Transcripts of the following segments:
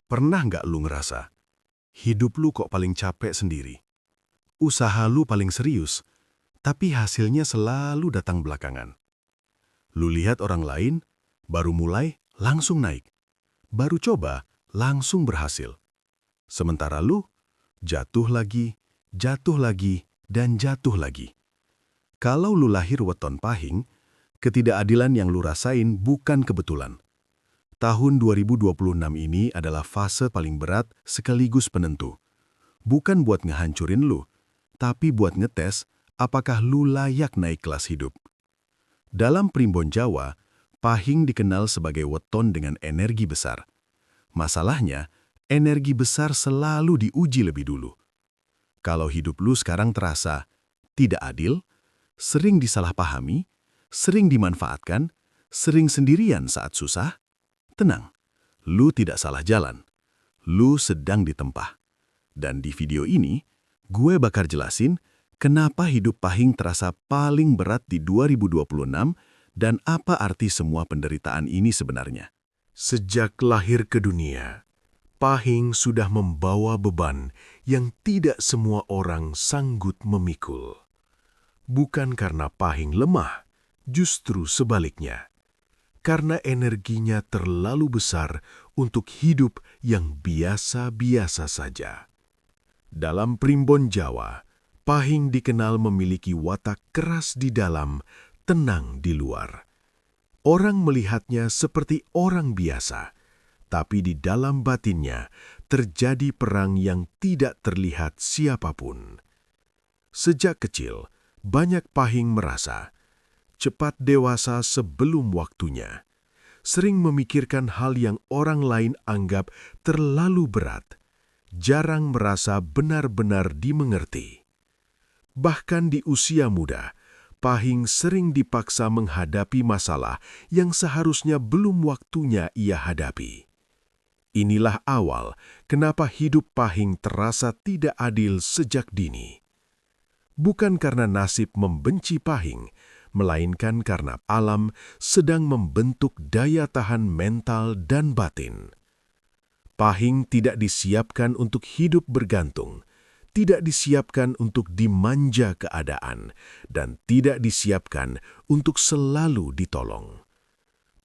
Pernah nggak lu ngerasa, hidup lu kok paling capek sendiri? Usaha lu paling serius, tapi hasilnya selalu datang belakangan. Lu lihat orang lain, baru mulai, langsung naik. Baru coba, langsung berhasil. Sementara lu, jatuh lagi, dan jatuh lagi. Kalau lu lahir weton pahing, ketidakadilan yang lu rasain bukan kebetulan. Tahun 2026 ini adalah fase paling berat sekaligus penentu. Bukan buat ngehancurin lu, tapi buat ngetes apakah lu layak naik kelas hidup. Dalam primbon Jawa, pahing dikenal sebagai weton dengan energi besar. Masalahnya, energi besar selalu diuji lebih dulu. Kalau hidup lu sekarang terasa tidak adil, sering disalahpahami, sering dimanfaatkan, sering sendirian saat susah, tenang, lu tidak salah jalan. Lu sedang ditempah. Dan di video ini, gue bakal jelasin kenapa hidup pahing terasa paling berat di 2026 dan apa arti semua penderitaan ini sebenarnya. Sejak lahir ke dunia, pahing sudah membawa beban yang tidak semua orang sanggup memikul. Bukan karena pahing lemah, justru sebaliknya. Karena energinya terlalu besar untuk hidup yang biasa-biasa saja. Dalam primbon Jawa, pahing dikenal memiliki watak keras di dalam, tenang di luar. Orang melihatnya seperti orang biasa, tapi di dalam batinnya terjadi perang yang tidak terlihat siapapun. Sejak kecil, banyak pahing merasa cepat dewasa sebelum waktunya, sering memikirkan hal yang orang lain anggap terlalu berat, jarang merasa benar-benar dimengerti. Bahkan di usia muda, pahing sering dipaksa menghadapi masalah yang seharusnya belum waktunya ia hadapi. Inilah awal kenapa hidup pahing terasa tidak adil sejak dini. Bukan karena nasib membenci pahing, melainkan karena alam sedang membentuk daya tahan mental dan batin. Pahing tidak disiapkan untuk hidup bergantung, tidak disiapkan untuk dimanja keadaan, dan tidak disiapkan untuk selalu ditolong.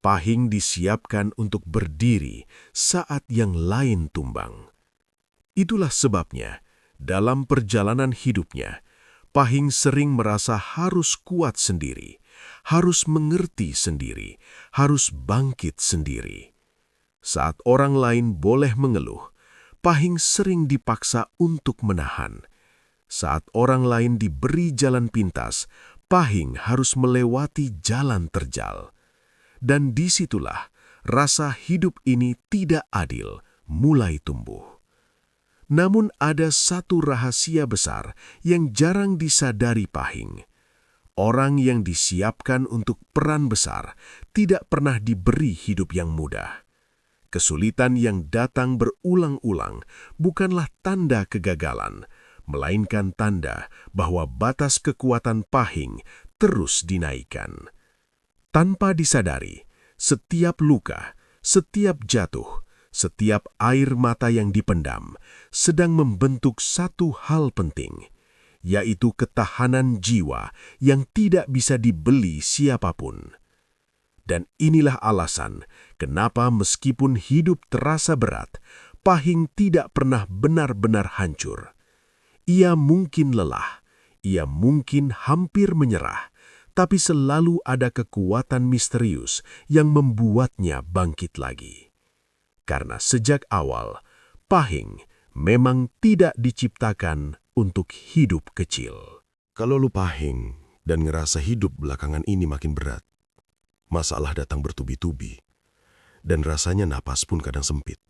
Pahing disiapkan untuk berdiri saat yang lain tumbang. Itulah sebabnya, dalam perjalanan hidupnya, pahing sering merasa harus kuat sendiri, harus mengerti sendiri, harus bangkit sendiri. Saat orang lain boleh mengeluh, pahing sering dipaksa untuk menahan. Saat orang lain diberi jalan pintas, pahing harus melewati jalan terjal. Dan disitulah rasa hidup ini tidak adil mulai tumbuh. Namun ada satu rahasia besar yang jarang disadari pahing. Orang yang disiapkan untuk peran besar tidak pernah diberi hidup yang mudah. Kesulitan yang datang berulang-ulang bukanlah tanda kegagalan, melainkan tanda bahwa batas kekuatan pahing terus dinaikkan. Tanpa disadari, setiap luka, setiap jatuh, setiap air mata yang dipendam sedang membentuk satu hal penting, yaitu ketahanan jiwa yang tidak bisa dibeli siapapun. Dan inilah alasan kenapa meskipun hidup terasa berat, pahing tidak pernah benar-benar hancur. Ia mungkin lelah, ia mungkin hampir menyerah, tapi selalu ada kekuatan misterius yang membuatnya bangkit lagi. Karena sejak awal, pahing memang tidak diciptakan untuk hidup kecil. Kalau lu pahing dan ngerasa hidup belakangan ini makin berat, masalah datang bertubi-tubi, dan rasanya napas pun kadang sempit.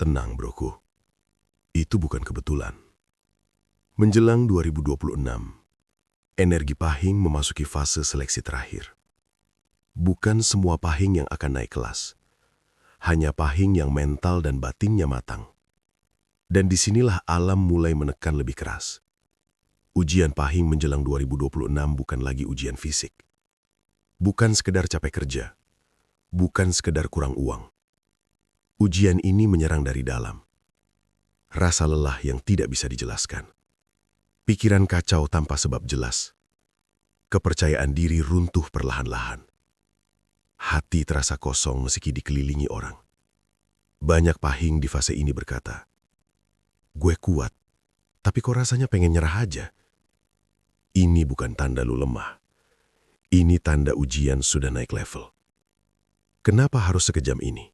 Tenang, broku. Itu bukan kebetulan. Menjelang 2026, energi pahing memasuki fase seleksi terakhir. Bukan semua pahing yang akan naik kelas. Hanya pahing yang mental dan batinnya matang. Dan disinilah alam mulai menekan lebih keras. Ujian pahing menjelang 2026 bukan lagi ujian fisik. Bukan sekedar capek kerja. Bukan sekedar kurang uang. Ujian ini menyerang dari dalam. Rasa lelah yang tidak bisa dijelaskan. Pikiran kacau tanpa sebab jelas. Kepercayaan diri runtuh perlahan-lahan. Hati terasa kosong meski dikelilingi orang. Banyak pahing di fase ini berkata, "Gue kuat, tapi kok rasanya pengen nyerah aja." Ini bukan tanda lu lemah. Ini tanda ujian sudah naik level. Kenapa harus sekejam ini?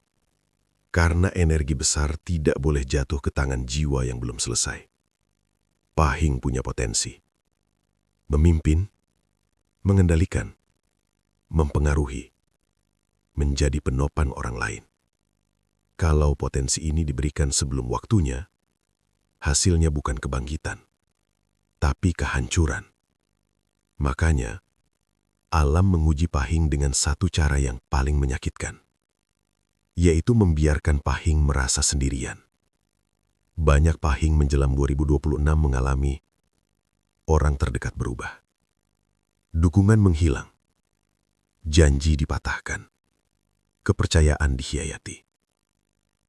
Karena energi besar tidak boleh jatuh ke tangan jiwa yang belum selesai. Pahing punya potensi. Memimpin, mengendalikan, mempengaruhi, menjadi penopang orang lain. Kalau potensi ini diberikan sebelum waktunya, hasilnya bukan kebangkitan, tapi kehancuran. Makanya, alam menguji pahing dengan satu cara yang paling menyakitkan, yaitu membiarkan pahing merasa sendirian. Banyak pahing menjelang 2026 mengalami orang terdekat berubah. Dukungan menghilang, janji dipatahkan, kepercayaan dikhianati.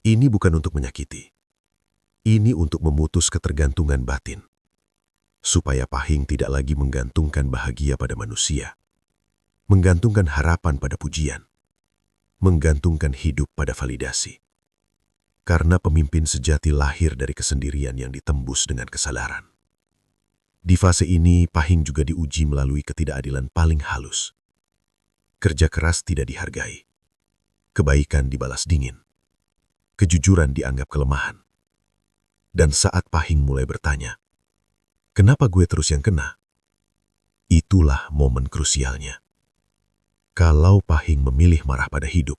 Ini bukan untuk menyakiti. Ini untuk memutus ketergantungan batin, supaya pahing tidak lagi menggantungkan bahagia pada manusia, menggantungkan harapan pada pujian, menggantungkan hidup pada validasi. Karena pemimpin sejati lahir dari kesendirian yang ditembus dengan kesadaran. Di fase ini, pahing juga diuji melalui ketidakadilan paling halus. Kerja keras tidak dihargai. Kebaikan dibalas dingin. Kejujuran dianggap kelemahan. Dan saat pahing mulai bertanya, "Kenapa gue terus yang kena?" Itulah momen krusialnya. Kalau pahing memilih marah pada hidup,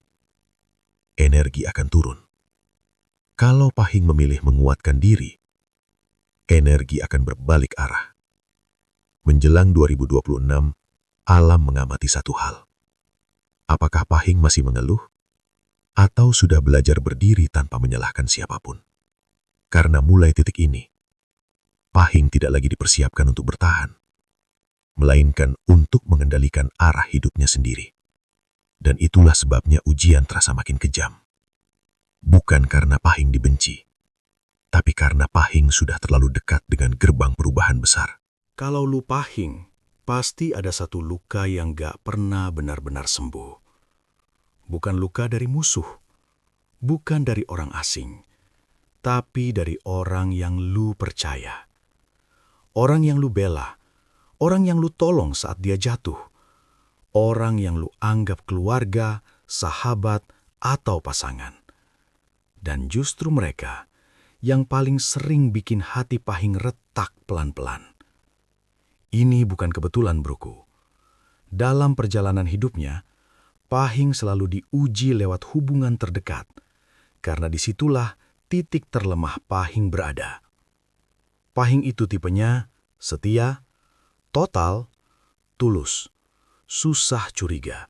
energi akan turun. Kalau pahing memilih menguatkan diri, energi akan berbalik arah. Menjelang 2026, alam mengamati satu hal. Apakah pahing masih mengeluh? Atau sudah belajar berdiri tanpa menyalahkan siapapun? Karena mulai titik ini, pahing tidak lagi dipersiapkan untuk bertahan, melainkan untuk mengendalikan arah hidupnya sendiri. Dan itulah sebabnya ujian terasa makin kejam. Bukan karena pahing dibenci, tapi karena pahing sudah terlalu dekat dengan gerbang perubahan besar. Kalau lu pahing, pasti ada satu luka yang gak pernah benar-benar sembuh. Bukan luka dari musuh, bukan dari orang asing, tapi dari orang yang lu percaya. Orang yang lu bela, orang yang lu tolong saat dia jatuh, orang yang lu anggap keluarga, sahabat, atau pasangan. Dan justru mereka yang paling sering bikin hati pahing retak pelan-pelan. Ini bukan kebetulan, broku. Dalam perjalanan hidupnya, pahing selalu diuji lewat hubungan terdekat, karena disitulah titik terlemah pahing berada. Pahing itu tipenya setia, total, tulus, susah curiga.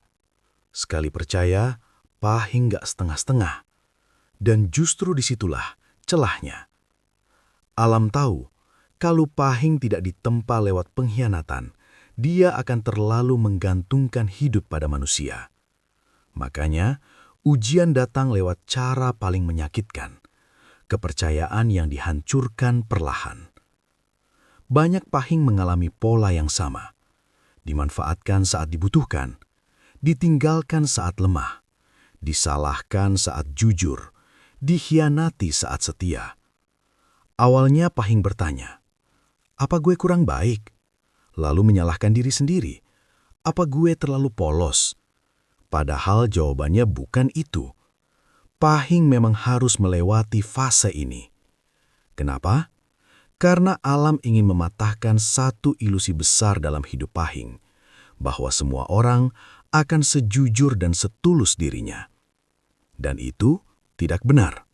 Sekali percaya, pahing gak setengah-setengah. Dan justru disitulah celahnya. Alam tahu, kalau pahing tidak ditempa lewat pengkhianatan, dia akan terlalu menggantungkan hidup pada manusia. Makanya, ujian datang lewat cara paling menyakitkan, kepercayaan yang dihancurkan perlahan. Banyak pahing mengalami pola yang sama, dimanfaatkan saat dibutuhkan, ditinggalkan saat lemah, disalahkan saat jujur, dikhianati saat setia. Awalnya pahing bertanya, "Apa gue kurang baik?" Lalu menyalahkan diri sendiri, "Apa gue terlalu polos?" Padahal jawabannya bukan itu. Pahing memang harus melewati fase ini. Kenapa? Karena alam ingin mematahkan satu ilusi besar dalam hidup pahing, bahwa semua orang akan sejujur dan setulus dirinya. Dan itu tidak benar.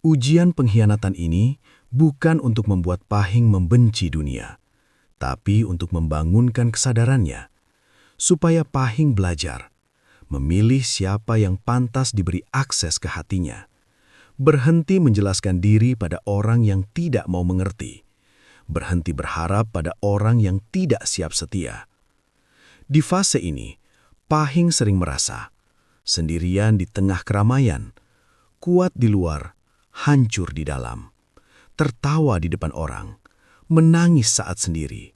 Ujian pengkhianatan ini bukan untuk membuat pahing membenci dunia, tapi untuk membangunkan kesadarannya, supaya pahing belajar memilih siapa yang pantas diberi akses ke hatinya, berhenti menjelaskan diri pada orang yang tidak mau mengerti, berhenti berharap pada orang yang tidak siap setia. Di fase ini, pahing sering merasa sendirian di tengah keramaian, kuat di luar, hancur di dalam, tertawa di depan orang, menangis saat sendiri.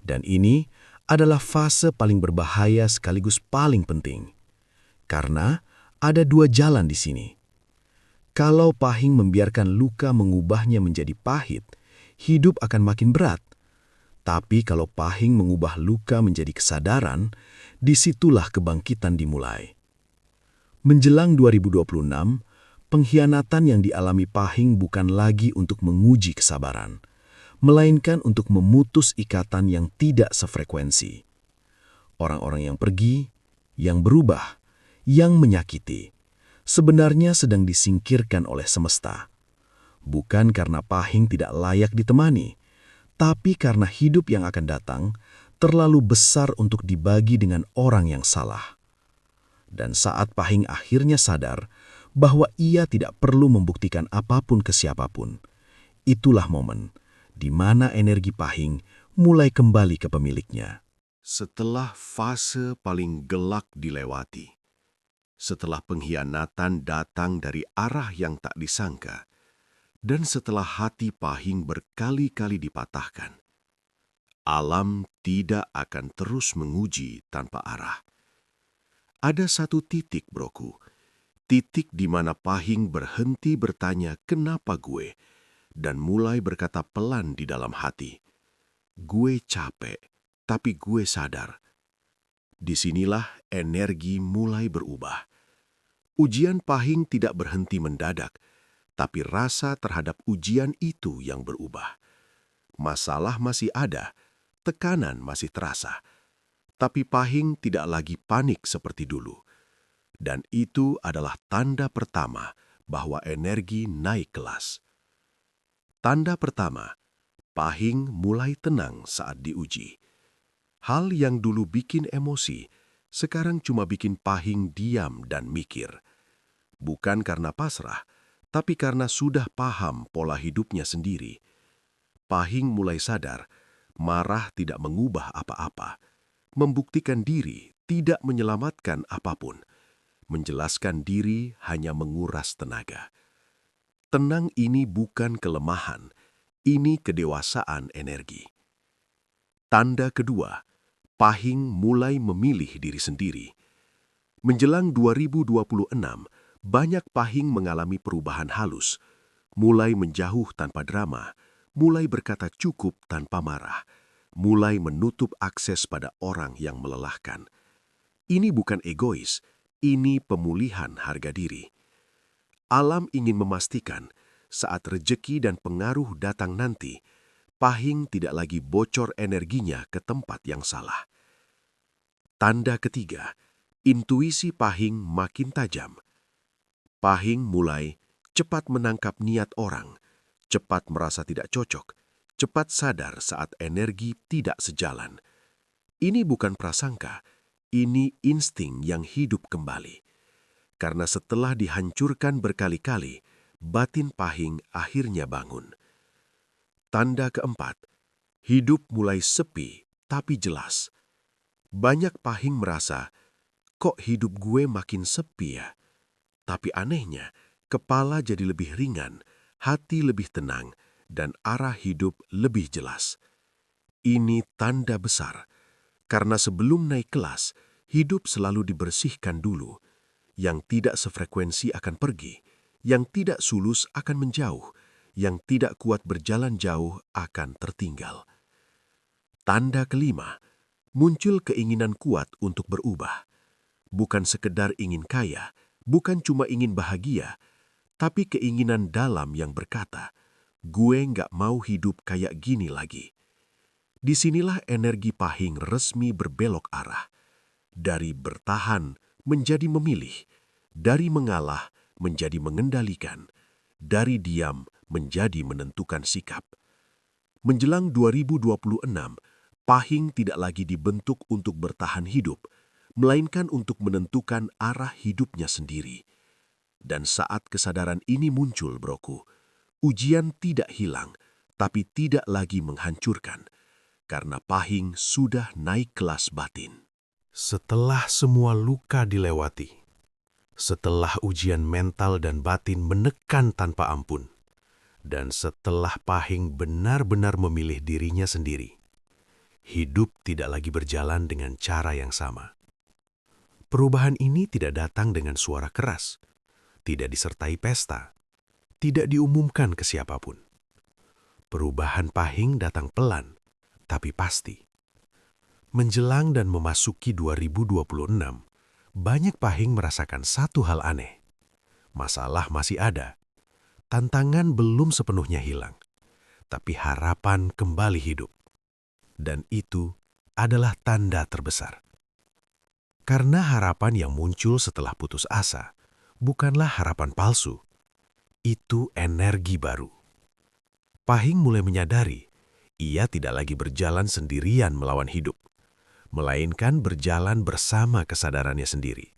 Dan ini adalah fase paling berbahaya sekaligus paling penting. Karena ada dua jalan di sini. Kalau Pahing membiarkan luka mengubahnya menjadi pahit, hidup akan makin berat. Tapi kalau Pahing mengubah luka menjadi kesadaran, disitulah kebangkitan dimulai. Menjelang 2026, pengkhianatan yang dialami Pahing bukan lagi untuk menguji kesabaran, melainkan untuk memutus ikatan yang tidak sefrekuensi. Orang-orang yang pergi, yang berubah, yang menyakiti, sebenarnya sedang disingkirkan oleh semesta. Bukan karena Pahing tidak layak ditemani, tapi karena hidup yang akan datang terlalu besar untuk dibagi dengan orang yang salah. Dan saat Pahing akhirnya sadar bahwa ia tidak perlu membuktikan apapun ke siapapun, itulah momen di mana energi Pahing mulai kembali ke pemiliknya. Setelah fase paling gelap dilewati, setelah pengkhianatan datang dari arah yang tak disangka, dan setelah hati Pahing berkali-kali dipatahkan, alam tidak akan terus menguji tanpa arah. Ada satu titik, broku, titik di mana Pahing berhenti bertanya kenapa gue, dan mulai berkata pelan di dalam hati, gue capek, tapi gue sadar. Disinilah energi mulai berubah. Ujian Pahing tidak berhenti mendadak, tapi rasa terhadap ujian itu yang berubah. Masalah masih ada, tekanan masih terasa, tapi Pahing tidak lagi panik seperti dulu. Dan itu adalah tanda pertama bahwa energi naik kelas. Tanda pertama, Pahing mulai tenang saat diuji. Hal yang dulu bikin emosi, sekarang cuma bikin Pahing diam dan mikir. Bukan karena pasrah, tapi karena sudah paham pola hidupnya sendiri. Pahing mulai sadar, marah tidak mengubah apa-apa. Membuktikan diri tidak menyelamatkan apapun. Menjelaskan diri hanya menguras tenaga. Tenang ini bukan kelemahan, ini kedewasaan energi. Tanda kedua, Pahing mulai memilih diri sendiri. Menjelang 2026, banyak Pahing mengalami perubahan halus, mulai menjauh tanpa drama, mulai berkata cukup tanpa marah, mulai menutup akses pada orang yang melelahkan. Ini bukan egois, ini pemulihan harga diri. Alam ingin memastikan saat rejeki dan pengaruh datang nanti, Pahing tidak lagi bocor energinya ke tempat yang salah. Tanda ketiga, intuisi Pahing makin tajam. Pahing mulai cepat menangkap niat orang, cepat merasa tidak cocok, cepat sadar saat energi tidak sejalan. Ini bukan prasangka, ini insting yang hidup kembali. Karena setelah dihancurkan berkali-kali, batin Pahing akhirnya bangun. Tanda keempat, hidup mulai sepi tapi jelas. Banyak Pahing merasa, kok hidup gue makin sepi ya? Tapi anehnya, kepala jadi lebih ringan, hati lebih tenang, dan arah hidup lebih jelas. Ini tanda besar, karena sebelum naik kelas, hidup selalu dibersihkan dulu. Yang tidak sefrekuensi akan pergi, yang tidak sulus akan menjauh, yang tidak kuat berjalan jauh akan tertinggal. Tanda kelima, muncul keinginan kuat untuk berubah. Bukan sekedar ingin kaya, bukan cuma ingin bahagia, tapi keinginan dalam yang berkata, gue nggak mau hidup kayak gini lagi. Disinilah energi Pahing resmi berbelok arah. Dari bertahan menjadi memilih, dari mengalah menjadi mengendalikan, dari diam menjadi menentukan sikap. Menjelang 2026, Pahing tidak lagi dibentuk untuk bertahan hidup, melainkan untuk menentukan arah hidupnya sendiri. Dan saat kesadaran ini muncul, broku, ujian tidak hilang, tapi tidak lagi menghancurkan, karena Pahing sudah naik kelas batin. Setelah semua luka dilewati, Setelah ujian mental dan batin menekan tanpa ampun, dan setelah Pahing benar-benar memilih dirinya sendiri, hidup tidak lagi berjalan dengan cara yang sama. Perubahan ini tidak datang dengan suara keras, tidak disertai pesta, tidak diumumkan ke siapapun. Perubahan Pahing datang pelan, tapi pasti. Menjelang dan memasuki 2026, banyak Pahing merasakan satu hal aneh. Masalah masih ada, tantangan belum sepenuhnya hilang, tapi harapan kembali hidup. Dan itu adalah tanda terbesar. Karena harapan yang muncul setelah putus asa bukanlah harapan palsu, itu energi baru. Pahing mulai menyadari ia tidak lagi berjalan sendirian melawan hidup, melainkan berjalan bersama kesadarannya sendiri.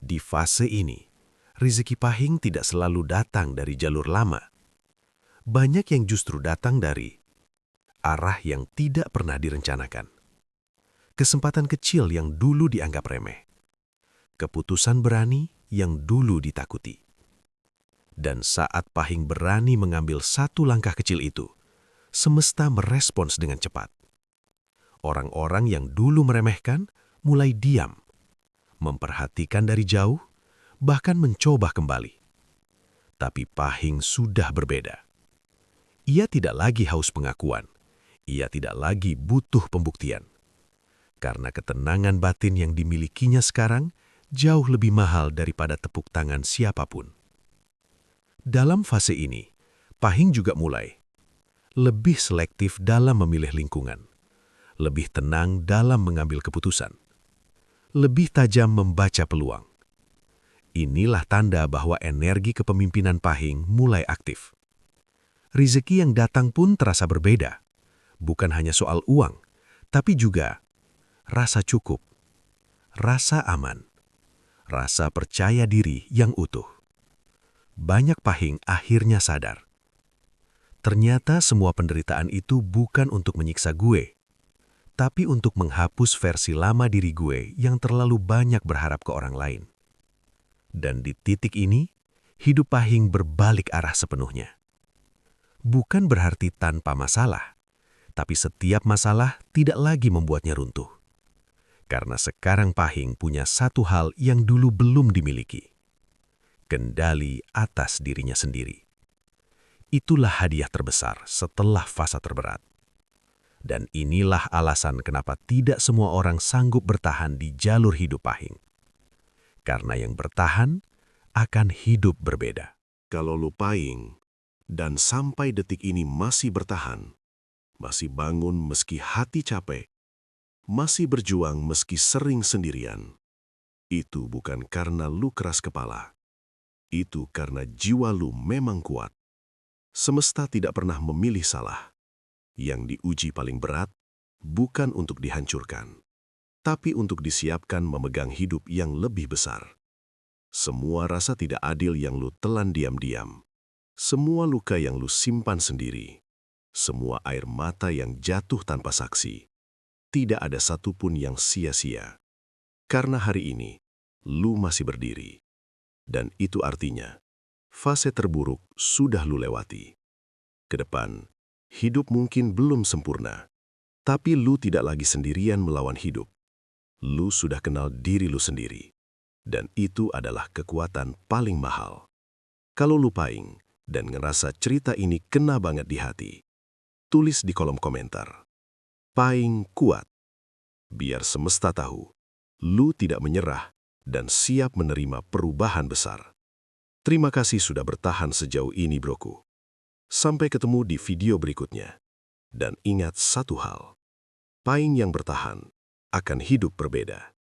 Di fase ini, rezeki Pahing tidak selalu datang dari jalur lama. Banyak yang justru datang dari arah yang tidak pernah direncanakan. Kesempatan kecil yang dulu dianggap remeh. Keputusan berani yang dulu ditakuti. Dan saat Pahing berani mengambil satu langkah kecil itu, semesta merespons dengan cepat. Orang-orang yang dulu meremehkan mulai diam, memperhatikan dari jauh, bahkan mencoba kembali. Tapi Pahing sudah berbeda. Ia tidak lagi haus pengakuan. Ia tidak lagi butuh pembuktian. Karena ketenangan batin yang dimilikinya sekarang jauh lebih mahal daripada tepuk tangan siapapun. Dalam fase ini, Pahing juga mulai lebih selektif dalam memilih lingkungan, lebih tenang dalam mengambil keputusan, lebih tajam membaca peluang. Inilah tanda bahwa energi kepemimpinan Pahing mulai aktif. Rezeki yang datang pun terasa berbeda, bukan hanya soal uang, tapi juga rasa cukup, rasa aman, rasa percaya diri yang utuh. Banyak Pahing akhirnya sadar. Ternyata semua penderitaan itu bukan untuk menyiksa gue, tapi untuk menghapus versi lama diri gue yang terlalu banyak berharap ke orang lain. Dan di titik ini, hidup Pahing berbalik arah sepenuhnya. Bukan berarti tanpa masalah, tapi setiap masalah tidak lagi membuatnya runtuh. Karena sekarang Pahing punya satu hal yang dulu belum dimiliki. Kendali atas dirinya sendiri. Itulah hadiah terbesar setelah fase terberat. Dan inilah alasan kenapa tidak semua orang sanggup bertahan di jalur hidup Pahing. Karena yang bertahan akan hidup berbeda. Kalau lu Pahing dan sampai detik ini masih bertahan, masih bangun meski hati capek, masih berjuang meski sering sendirian, itu bukan karena lu keras kepala. Itu karena jiwa lu memang kuat. Semesta tidak pernah memilih salah. Yang diuji paling berat bukan untuk dihancurkan, tapi untuk disiapkan memegang hidup yang lebih besar. Semua rasa tidak adil yang lu telan diam-diam, semua luka yang lu simpan sendiri, semua air mata yang jatuh tanpa saksi, tidak ada satupun yang sia-sia. Karena hari ini, lu masih berdiri. Dan itu artinya, fase terburuk sudah lu lewati. Ke depan, hidup mungkin belum sempurna, tapi lu tidak lagi sendirian melawan hidup. Lu sudah kenal diri lu sendiri, dan itu adalah kekuatan paling mahal. Kalau lu Pahing dan ngerasa cerita ini kena banget di hati, tulis di kolom komentar. Pahing kuat. Biar semesta tahu, lu tidak menyerah dan siap menerima perubahan besar. Terima kasih sudah bertahan sejauh ini, broku. Sampai ketemu di video berikutnya. Dan ingat satu hal, Pahing yang bertahan akan hidup berbeda.